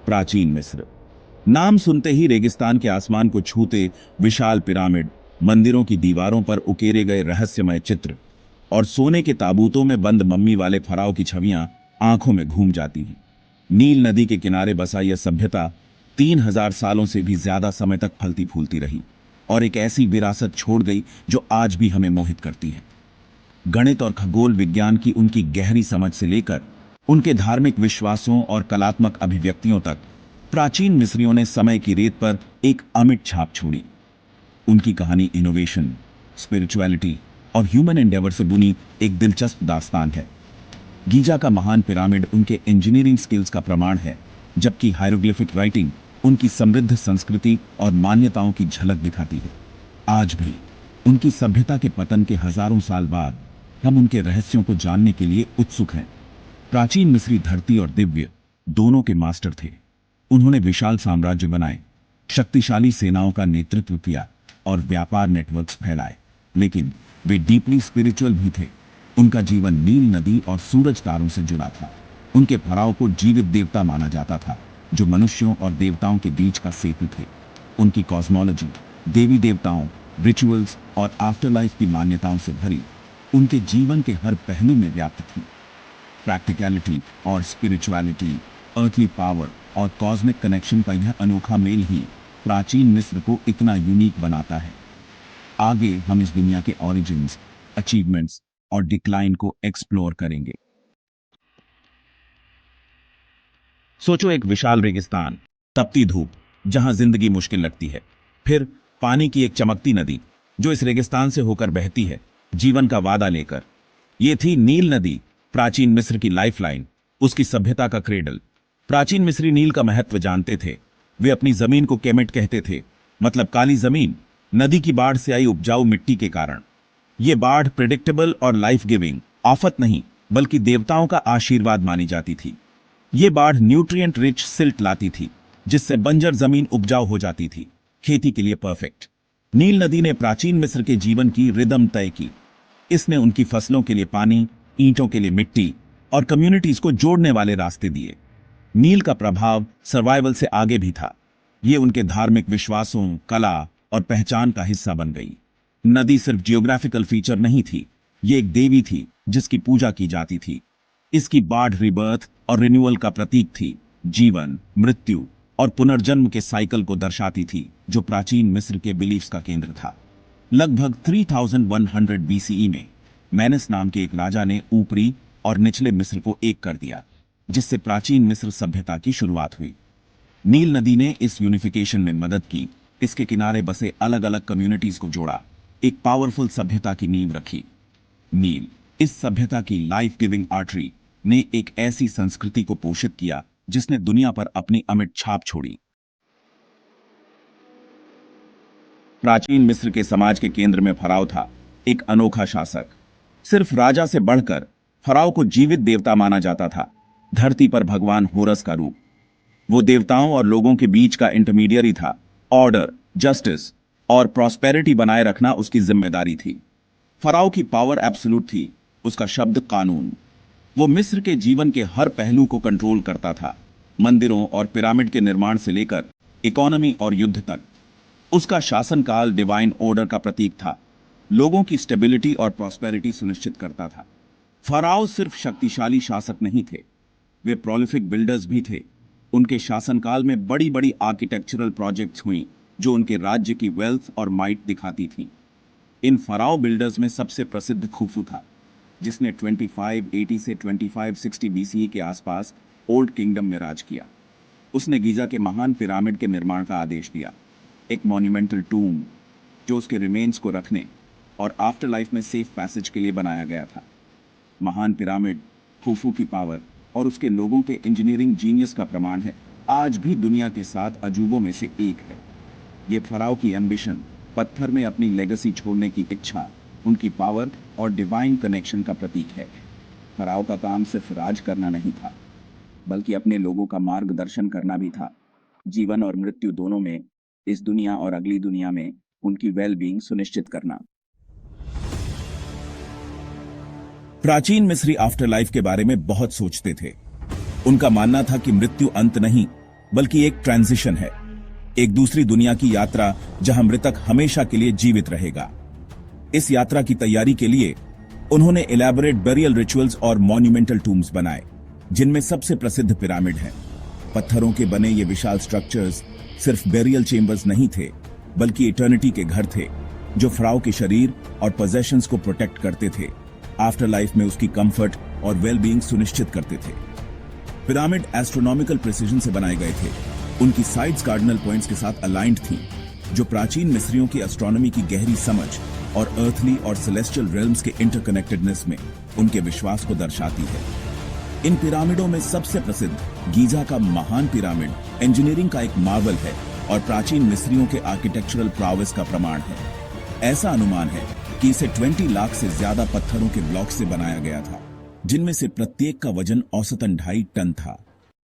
प्राचीन मिस्र। नाम सुनते ही रेगिस्तान के आसमान को छूते विशाल पिरामिड, मंदिरों की दीवारों पर उकेरे गए रहस्यमय चित्र और सोने के ताबूतों में बंद मम्मी वाले फराव की छवियां आंखों में घूम जाती हैं। नील नदी के किनारे बसा यह सभ्यता 3000 सालों से भी ज्यादा समय तक फलती फूलती रही और एक ऐसी विरासत छोड़ गई जो आज भी हमें मोहित करती है। गणित और खगोल विज्ञान की उनकी गहरी समझ से लेकर उनके धार्मिक विश्वासों और कलात्मक अभिव्यक्तियों तक प्राचीन मिस्रियों ने समय की रेत पर एक अमिट छाप छोड़ी। उनकी कहानी इनोवेशन, स्पिरिचुअलिटी और ह्यूमन एंडेवर से बुनी एक दिलचस्प दास्तान है। गीजा का महान पिरामिड उनके इंजीनियरिंग स्किल्स का प्रमाण है, जबकि हायरोग्लिफिक राइटिंग उनकी समृद्ध संस्कृति और मान्यताओं की झलक दिखाती है। आज भी उनकी सभ्यता के पतन के हजारों साल बाद हम उनके रहस्यों को जानने के लिए उत्सुक हैं। प्राचीन मिस्री धरती और दिव्य दोनों के मास्टर थे। उन्होंने विशाल साम्राज्य बनाए, शक्तिशाली सेनाओं का नेतृत्व किया और व्यापार नेटवर्क्स फैलाए, लेकिन वे डीपली स्पिरिचुअल भी थे। उनका जीवन नील नदी और सूरज तारों से जुड़ा था। उनके फराव को जीवित देवता माना जाता था, जो मनुष्यों और देवताओं के बीच का सेतु थे। उनकी कॉस्मोलॉजी देवी देवताओं, रिचुअल्स और आफ्टरलाइफ की मान्यताओं से भरी उनके जीवन के हर पहलू में व्याप्त थी। प्रैक्टिकलिटी और स्पिरिचुअलिटी, अर्थली पावर और कॉस्मिक कनेक्शन का यह अनोखा मेल ही प्राचीन मिस्र को इतना यूनिक बनाता है। आगे हम इस दुनिया के ओरिजिन्स, अचीवमेंट्स और डिक्लाइन को एक्सप्लोर करेंगे। सोचो, एक विशाल रेगिस्तान, तपती धूप, जहां जिंदगी मुश्किल लगती है। फिर पानी की एक चमकती नदी जो इस रेगिस्तान से होकर बहती है, जीवन का वादा लेकर। यह थी नील नदी, प्राचीन मिस्र की लाइफलाइन, उसकी सभ्यता का क्रेडल। प्राचीन मिस्री नील का महत्व जानते थे। वे अपनी जमीन को केमेट कहते थे, मतलब काली जमीन, नदी की बाढ़ से आई उपजाऊ मिट्टी के कारण। यह बाढ़ प्रिडिक्टेबल और लाइफ गिविंग, आफत नहीं बल्कि देवताओं का आशीर्वाद मानी जाती थी। यह बाढ़ न्यूट्रिएंट रिच सिल्ट लाती थी, जिससे बंजर जमीन उपजाऊ हो जाती थी, खेती के लिए परफेक्ट। नील नदी ने प्राचीन मिस्र के जीवन की रिदम तय की। इसने उनकी फसलों के लिए पानी, ईंटों के लिए मिट्टी और कम्युनिटीज को जोड़ने वाले रास्ते दिए। नील का प्रभाव सर्वाइवल से आगे भी था। यह उनके धार्मिक विश्वासों, कला और पहचान का हिस्सा बन गई। नदी सिर्फ जियोग्राफिकल फीचर नहीं थी, ये एक देवी थी जिसकी पूजा की जाती थी। इसकी बाढ़ रिबर्थ और रिन्यूअल का प्रतीक थी, जीवन, मृत्यु और पुनर्जन्म के साइकिल को दर्शाती थी, जो प्राचीन मिस्र के बिलीफ्स का केंद्र था। लगभग 3100 बीसीई में मेनेस नाम के एक राजा ने ऊपरी और निचले मिस्र को एक कर दिया, जिससे प्राचीन मिस्र सभ्यता की शुरुआत हुई। नील नदी ने इस यूनिफिकेशन में मदद की, इसके किनारे बसे अलग अलग कम्युनिटीज को जोड़ा, एक पावरफुल सभ्यता की नींव रखी। नील, इस सभ्यता की लाइफ गिविंग आर्टरी, ने एक ऐसी संस्कृति को पोषित किया जिसने दुनिया पर अपनी अमिट छाप छोड़ी। प्राचीन मिस्र के समाज के केंद्र में फराव था, एक अनोखा शासक। सिर्फ राजा से बढ़कर फराव को जीवित देवता माना जाता था, धरती पर भगवान होरस का रूप। वो देवताओं और लोगों के बीच का इंटरमीडियरी था। ऑर्डर, जस्टिस और प्रॉस्पेरिटी बनाए रखना उसकी जिम्मेदारी थी। फराव की पावर एब्सोल्यूट थी, उसका शब्द कानून। वो मिस्र के जीवन के हर पहलू को कंट्रोल करता था, मंदिरों और पिरामिड के निर्माण से लेकर इकोनॉमी और युद्ध तक। उसका शासनकाल डिवाइन ऑर्डर का प्रतीक था, लोगों की स्टेबिलिटी और प्रॉस्पेरिटी सुनिश्चित करता था। फराव सिर्फ शक्तिशाली शासक नहीं थे, वे प्रोलिफिक बिल्डर्स भी थे। उनके शासनकाल में बड़ी बड़ी आर्किटेक्चरल प्रोजेक्ट्स हुई जो उनके राज्य की वेल्थ और माइट दिखाती थी। इन फराव बिल्डर्स में सबसे प्रसिद्ध खुफू था, जिसने 2580 से 2560 बीसीई के आसपास ओल्ड किंगडम में राज किया। उसने गीजा के महान पिरामिड के निर्माण का आदेश दिया, एक मॉन्यूमेंटल टूम जो उसके रिमेन्स को रखने और आफ्टर लाइफ में सेफ पैसेज के लिए बनाया गया था। महान पिरामिड, खुफू की पावर और उसके लोगों के इंजीनियरिंग जीनियस का प्रमाण है, आज भी दुनिया के 7 अजूबों में से एक है। ये फराव की एम्बिशन, पत्थर में अपनी लेगेसी छोड़ने की इच्छा, उनकी पावर और डिवाइन कनेक्शन का प्रतीक है। फराव का काम सिर्फ राज करना नहीं था, बल्कि अपने लोगों का मार्गदर्शन करना भी था, जीवन और मृत्यु दोनों में, इस दुनिया और अगली दुनिया में उनकी वेल बीइंग सुनिश्चित करना। प्राचीन मिस्री आफ्टर लाइफ के बारे में बहुत सोचते थे। उनका मानना था कि मृत्यु अंत नहीं, बल्कि एक ट्रांजिशन है, एक दूसरी दुनिया की यात्रा जहां मृतक हमेशा के लिए जीवित रहेगा। इस यात्रा की तैयारी के लिए उन्होंने इलैबोरेट बेरियल रिचुअल्स और मॉन्यूमेंटल टूम्स बनाए, जिनमें सबसे प्रसिद्ध पिरामिड है। पत्थरों के बने ये विशाल स्ट्रक्चर्स सिर्फ बेरियल चेंबर्स नहीं थे, बल्कि इटर्निटी के घर थे, जो फराओ के शरीर और पोजेशंस को प्रोटेक्ट करते थे, आफ्टर लाइफ में उसकी कंफर्ट और वेलबीइंग सुनिश्चित करते थे। पिरामिड एस्ट्रोनॉमिकल प्रिसीजन से बनाए गए थे। उनकी साइड्स कार्डिनल पॉइंट्स के साथ अलाइंड थीं, जो प्राचीन मिस्रियों की एस्ट्रोनॉमी की गहरी समझ और अर्थली और सेलेस्टियल रेल्म्स के इंटरकनेक्टेडनेस में उनके विश्वास को दर्शाती है। इन पिरामिडों में सबसे प्रसिद्ध गीजा का महान पिरामिड इंजीनियरिंग का एक मार्वल है और प्राचीन मिस्रियों के आर्किटेक्चरल प्रावस का प्रमाण है। ऐसा अनुमान है कि इसे 20 लाख से ज्यादा पत्थरों के ब्लॉक से बनाया गया था, जिनमें से प्रत्येक का वजन औसतन 2.5 टन था।